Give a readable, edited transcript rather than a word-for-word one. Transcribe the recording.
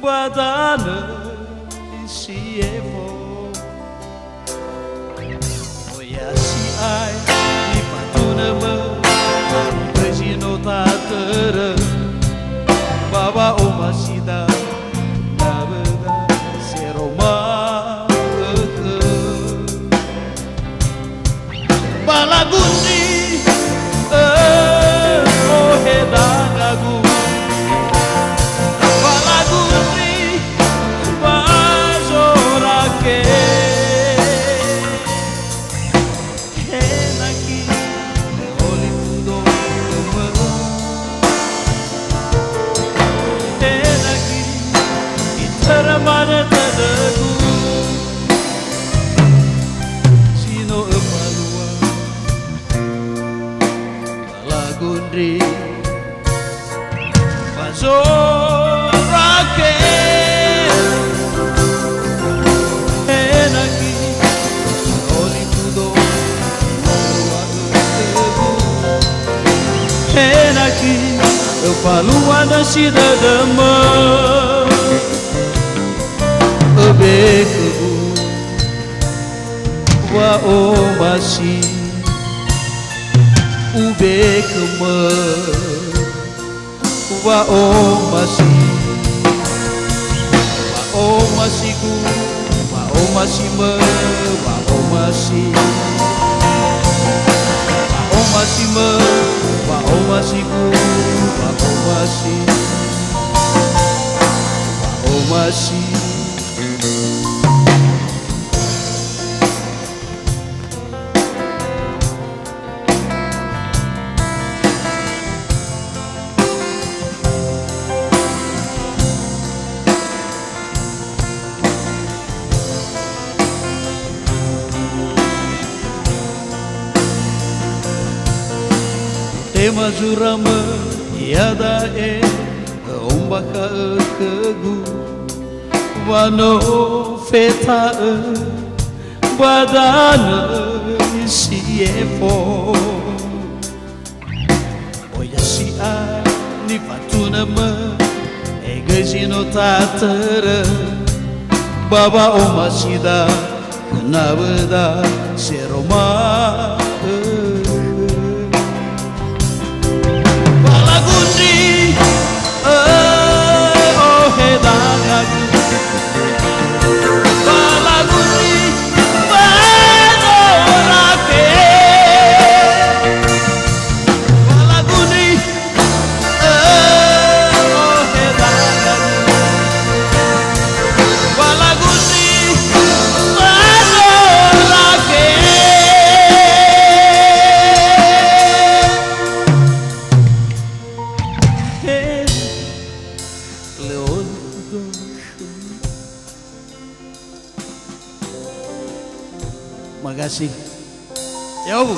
Badana siemo Oya si ai di patuna me Regino tatara Baba oma sida Nabeda seroma Balagundi oh hedagagu Gundri Mazorake Enaki Oli Pudo Enaki Eu falo a nascida da mãe O beco Wa o basi Ubekma wa omasi wa omasiku wa omasima wa omasi wa omasima wa omasiku wa omasi wa omasi Mazurama yada ombaka kegu wano feta badana siefo oya si a ni patuna ma egazino tatara baba omasida nabeda seroma Makasih. Ya Bu.